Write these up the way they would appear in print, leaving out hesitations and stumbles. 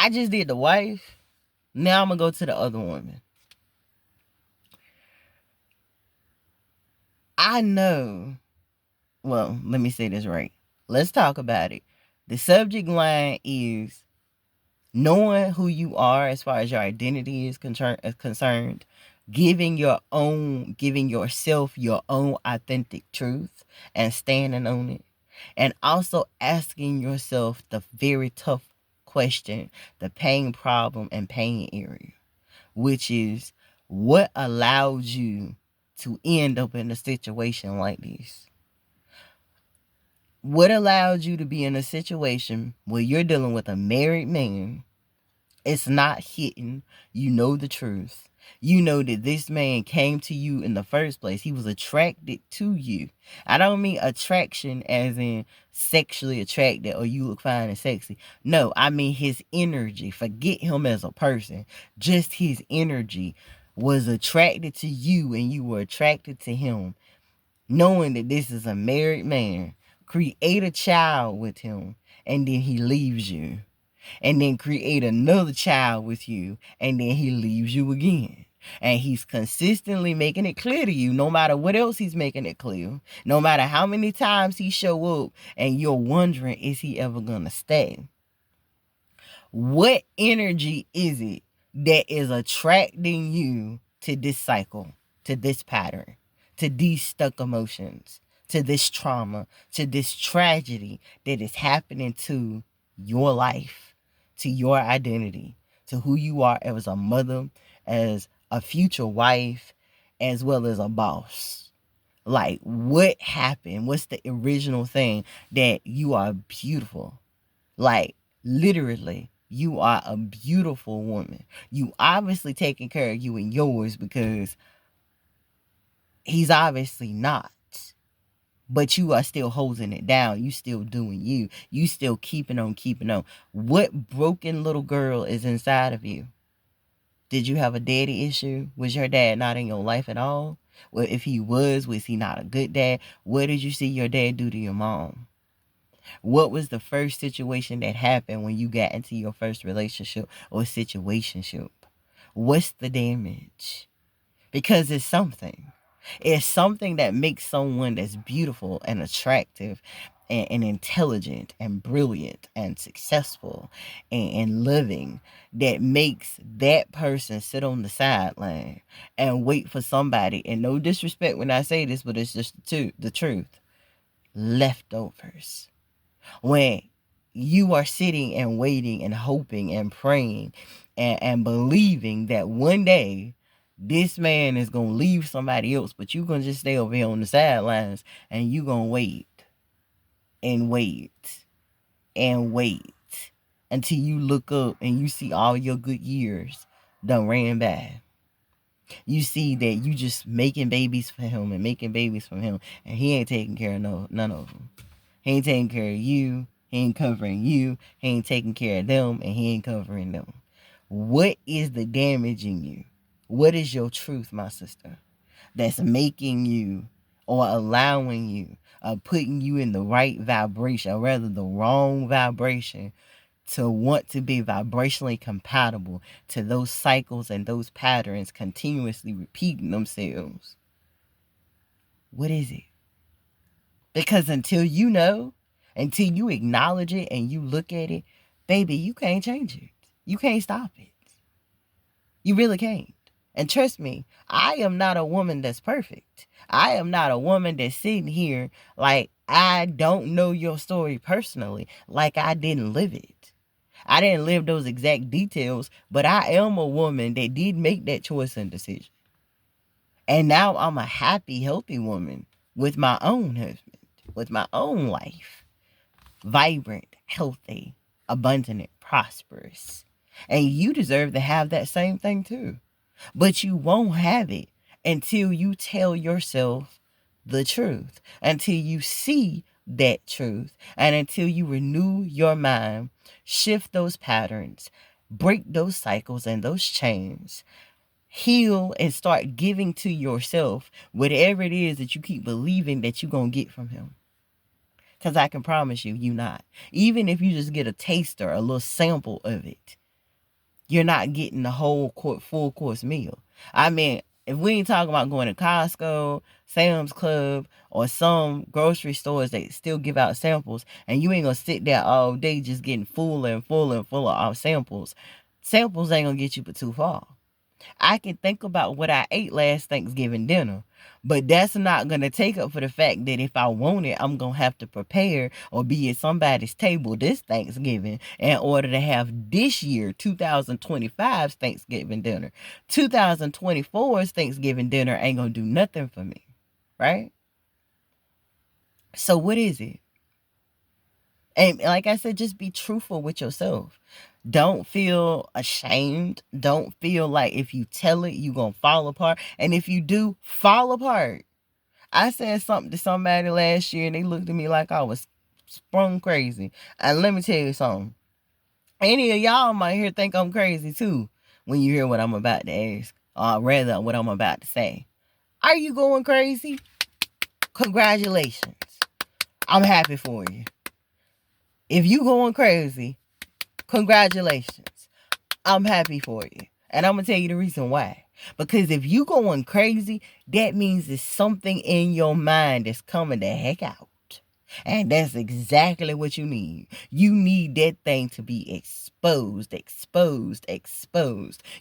I just did the wife. Now I'm going to go to the other woman. I know. Well, let me say this right. Let's talk about it. The subject line is knowing who you are as far as your identity is concerned, giving yourself your own authentic truth and standing on it, and also asking yourself the very tough question, the pain problem and pain area, which is what allowed you to end up in a situation like this? What allowed you to be in a situation where you're dealing with a married man? It's not hidden. You know the truth. You know that this man came to you in the first place. He was attracted to you. I don't mean attraction as in sexually attracted or you look fine and sexy. No, I mean his energy. Forget him as a person. Just his energy was attracted to you and you were attracted to him. Knowing that this is a married man. Create a child with him and then he leaves you, and then create another child with you, and then he leaves you again. And he's consistently making it clear to you, no matter what else he's making it clear, no matter how many times he show up, and you're wondering, is he ever gonna stay? What energy is it that is attracting you to this cycle, to this pattern, to these stuck emotions, to this trauma, to this tragedy that is happening to your life, to your identity, to who you are as a mother, as a future wife, as well as a boss? Like, what happened? What's the original thing that you are beautiful? Like, literally, you are a beautiful woman. You obviously taking care of you and yours, because he's obviously not. But you are still holding it down. You still doing you. You still keeping on keeping on. What broken little girl is inside of you? Did you have a daddy issue? Was your dad not in your life at all? Well, if he was he not a good dad? What did you see your dad do to your mom? What was the first situation that happened when you got into your first relationship or situationship? What's the damage? Because it's something. It's something that makes someone that's beautiful and attractive and intelligent and brilliant and successful and living, that makes that person sit on the sideline and wait for somebody. And no disrespect when I say this, but it's just the truth. Leftovers. When you are sitting and waiting and hoping and praying and believing that one day this man is going to leave somebody else, but you're going to just stay over here on the sidelines and you're going to wait and wait and wait until you look up and you see all your good years done ran by. You see that you just making babies for him and making babies for him, and he ain't taking care of none of them. He ain't taking care of you. He ain't covering you. He ain't taking care of them, and he ain't covering them. What is the damage in you? What is your truth, my sister, that's making you or allowing you or putting you in the right vibration, or rather the wrong vibration, to want to be vibrationally compatible to those cycles and those patterns continuously repeating themselves? What is it? Because until you know, until you acknowledge it and you look at it, baby, you can't change it. You can't stop it. You really can't. And trust me, I am not a woman that's perfect. I am not a woman that's sitting here like I don't know your story personally, like I didn't live it. I didn't live those exact details, but I am a woman that did make that choice and decision. And now I'm a happy, healthy woman with my own husband, with my own life. Vibrant, healthy, abundant, prosperous. And you deserve to have that same thing too. But you won't have it until you tell yourself the truth, until you see that truth, and until you renew your mind, shift those patterns, break those cycles and those chains, heal and start giving to yourself whatever it is that you keep believing that you're going to get from him. Because I can promise you, you not. Even if you just get a taster, a little sample of it, you're not getting the whole full course meal. I mean, if we ain't talking about going to Costco, Sam's Club, or some grocery stores that still give out samples, and you ain't gonna sit there all day just getting fuller and fuller and fuller of samples. Samples ain't gonna get you but too far. I can think about what I ate last Thanksgiving dinner, but that's not going to take up for the fact that if I want it, I'm going to have to prepare or be at somebody's table this Thanksgiving in order to have this year, 2025's Thanksgiving dinner. 2024's Thanksgiving dinner ain't going to do nothing for me, right? So what is it? And like I said, just be truthful with yourself. Don't feel ashamed. Don't feel like if you tell it, you're going to fall apart. And if you do fall apart, I said something to somebody last year and they looked at me like I was sprung crazy. And let me tell you something. Any of y'all might hear think I'm crazy too when you hear what I'm about to ask. Or rather, what I'm about to say. Are you going crazy? Congratulations. I'm happy for you. If you going crazy, congratulations. I'm happy for you. And I'm going to tell you the reason why. Because if you going crazy, that means there's something in your mind that's coming the heck out. And that's exactly what you need. You need that thing to be exposed.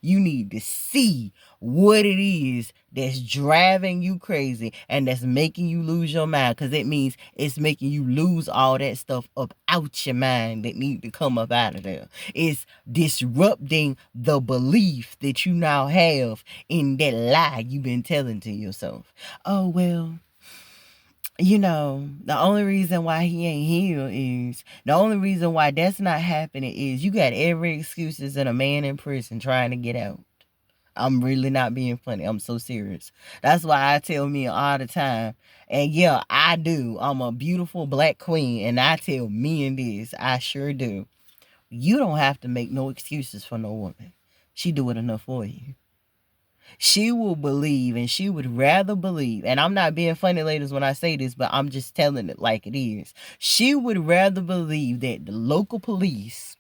You need to see what it is that's driving you crazy and that's making you lose your mind, because it means it's making you lose all that stuff up out your mind that need to come up out of there. It's disrupting the belief that you now have in that lie you've been telling to yourself. Oh, well, the only reason why he ain't healed is, the only reason why that's not happening is you got every excuses in a man in prison trying to get out. I'm really not being funny. I'm so serious. That's why I tell me all the time. And yeah, I do. I'm a beautiful black queen. And I tell men this. I sure do. You don't have to make no excuses for no woman. She do it enough for you. She will believe, and she would rather believe, and I'm not being funny, ladies, when I say this, but I'm just telling it like it is. She would rather believe that the local police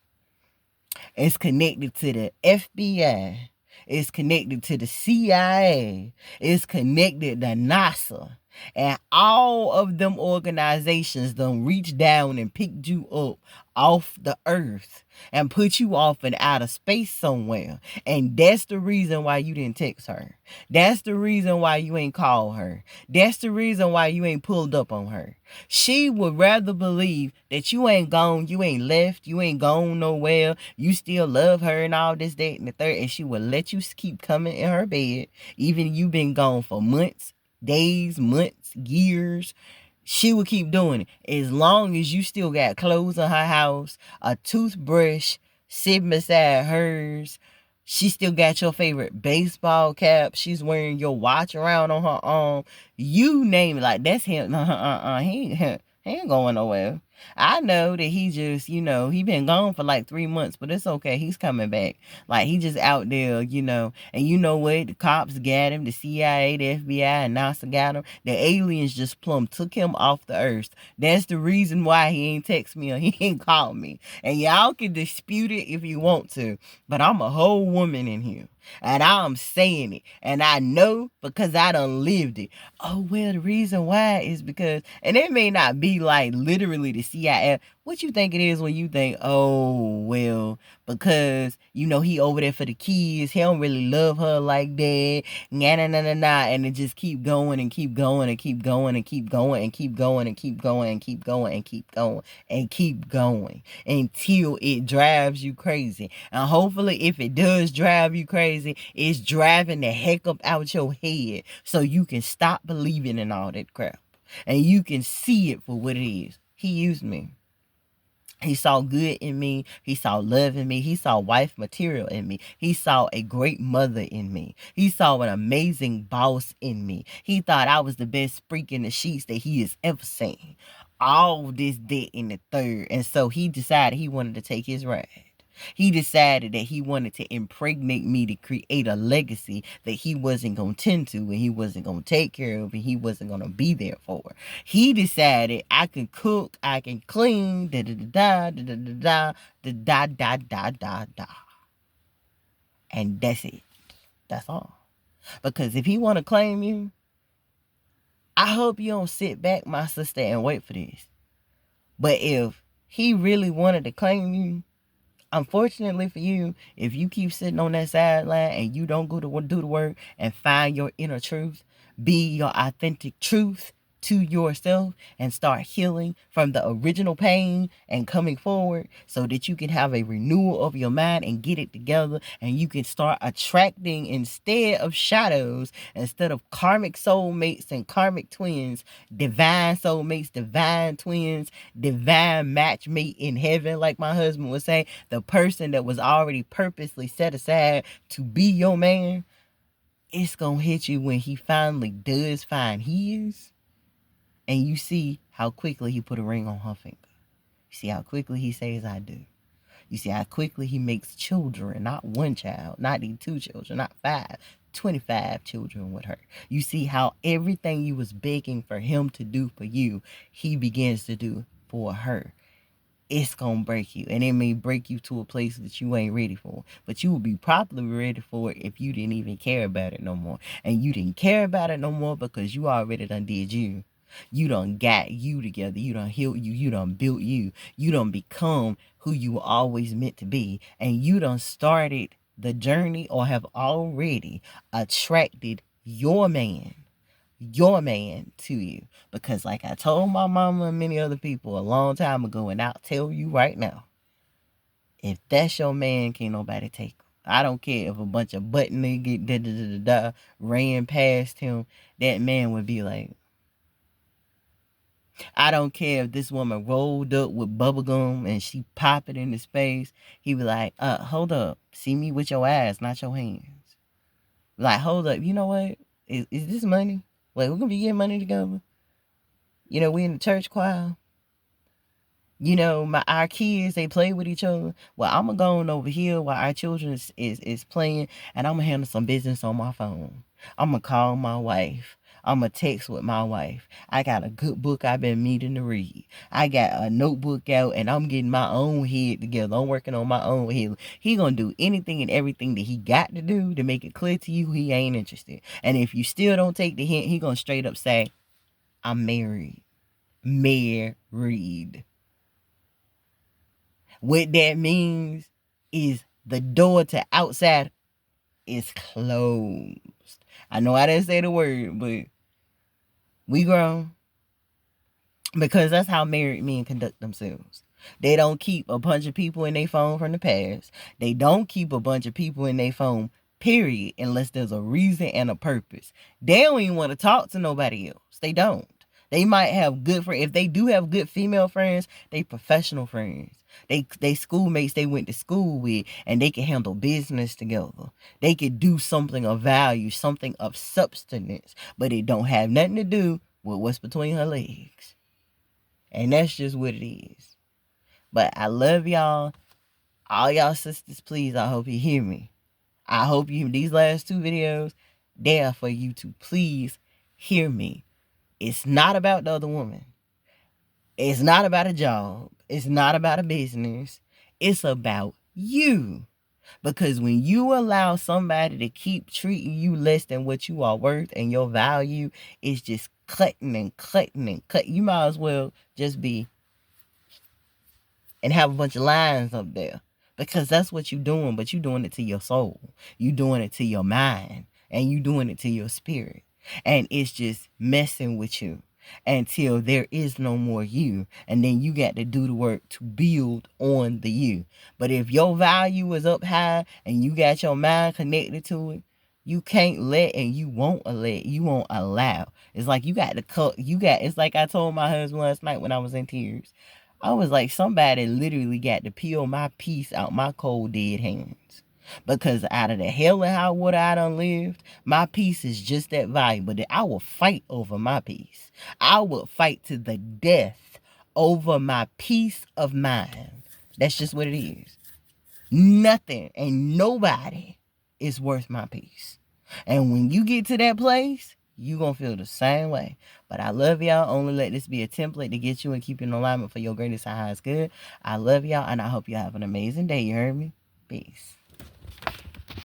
is connected to the FBI, is connected to the CIA, is connected to NASA, and all of them organizations done reached down and picked you up off the earth and put you off in outer space somewhere. And that's the reason why you didn't text her. That's the reason why you ain't called her. That's the reason why you ain't pulled up on her. She would rather believe that you ain't gone, you ain't left, you ain't gone nowhere, you still love her and all this, that, and the third, and she would let you keep coming in her bed, even you been gone for months, days, months, years. She will keep doing it as long as you still got clothes in her house, a toothbrush sitting beside hers. She still got your favorite baseball cap. She's wearing your watch around on her arm. You name it, like that's him. He ain't going nowhere. I know that he just, he been gone for like 3 months, but it's okay. He's coming back. Like, he just out there, and you know what? The cops got him, the CIA, the FBI, and NASA got him. The aliens just plumb took him off the earth. That's the reason why he ain't text me or he ain't called me. And y'all can dispute it if you want to, but I'm a whole woman in here. And I'm saying it. And I know because I done lived it. Oh, well, the reason why is because, and it may not be like literally the CIA. What you think it is when you think, oh, well, because, he over there for the kids. He don't really love her like that. Nah, nah, nah, nah, nah. And it just keep going and keep going and keep going and keep going and keep going and keep going and keep going and keep going and keep going until it drives you crazy. And hopefully, if it does drive you crazy, it's driving the heck up out your head so you can stop believing in all that crap. And you can see it for what it is. He used me. He saw good in me. He saw love in me. He saw wife material in me. He saw a great mother in me. He saw an amazing boss in me. He thought I was the best freak in the sheets that he has ever seen. All this, that, and the third. And so he decided he wanted to take his ride. He decided that he wanted to impregnate me to create a legacy that he wasn't going to tend to and he wasn't going to take care of and he wasn't going to be there for. He decided I can cook, I can clean, da da da da da da da da da da da da. And that's it. That's all. Because if he want to claim you, I hope you don't sit back, my sister, and wait for this. But if he really wanted to claim you, unfortunately for you, if you keep sitting on that sideline and you don't go to do the work and find your inner truth, be your authentic truth to yourself and start healing from the original pain and coming forward so that you can have a renewal of your mind and get it together, and you can start attracting, instead of shadows, instead of karmic soulmates and karmic twins, divine soulmates, divine twins, divine matchmate in heaven, like my husband would say, the person that was already purposely set aside to be your man. It's gonna hit you when he finally does find his, and you see how quickly he put a ring on her finger. You see how quickly he says I do. You see how quickly he makes children, not one child, not even two children, not 5, 25 children with her. You see how everything you was begging for him to do for you, he begins to do for her. It's gonna break you, and it may break you to a place that you ain't ready for, but you will be properly ready for it if you didn't even care about it no more. And you didn't care about it no more because you already done did you. You done got you together. You done healed you. You done built you. You done become who you were always meant to be, and you done started the journey or have already attracted your man to you. Because like I told my mama and many other people a long time ago, and I'll tell you right now, if that's your man, can't nobody take him. I don't care if a bunch of butt niggas ran past him, that man would be like, I don't care if this woman rolled up with bubblegum and she pop it in his face, he be like, hold up, see me with your ass, not your hands. Like, hold up, you know what, is this money? Like, we're gonna be getting money together. You know, we in the church choir. You know, our kids, they play with each other. Well, I'm going to go on over here while our children is playing, and I'm going to handle some business on my phone. I'm going to call my wife. I'm going to text with my wife. I got a good book I've been meaning to read. I got a notebook out, and I'm getting my own head together. I'm working on my own head. He going to do anything and everything that he got to do to make it clear to you he ain't interested. And if you still don't take the hint, he going to straight up say, I'm married. Married. What that means is the door to outside is closed. I know I didn't say the word, but we grown. Because that's how married men conduct themselves. They don't keep a bunch of people in their phone from the past. They don't keep a bunch of people in their phone, period, unless there's a reason and a purpose. They don't even want to talk to nobody else. They don't. They might have good friends. If they do have good female friends, they professional friends. They schoolmates they went to school with, and they can handle business together. They could do something of value, something of substance, but it don't have nothing to do with what's between her legs. And that's just what it is. But I love y'all. All y'all sisters, please, I hope you hear me. I hope you, these last 2 videos, they are for you to please hear me. It's not about the other woman. It's not about a job. It's not about a business. It's about you. Because when you allow somebody to keep treating you less than what you are worth, and your value is just cutting and cutting and cutting, you might as well just be and have a bunch of lines up there, because that's what you're doing. But you're doing it to your soul, you doing it to your mind, and you doing it to your spirit, and it's just messing with you until there is no more you, and then you got to do the work to build on the you. But if your value is up high and you got your mind connected to it, you can't let, and you won't allow. It's like you got to cut. It's like I told my husband last night when I was in tears. I was like, somebody literally got to peel my peace out my cold dead hands. Because out of the hell and high water I done lived, my peace is just that valuable that I will fight over my peace. I will fight to the death over my peace of mind. That's just what it is. Nothing and nobody is worth my peace. And when you get to that place, you gonna feel the same way. But I love y'all. Only let this be a template to get you and keep you in alignment for your greatest and highest good. I love y'all, and I hope you have an amazing day. You heard me? Peace.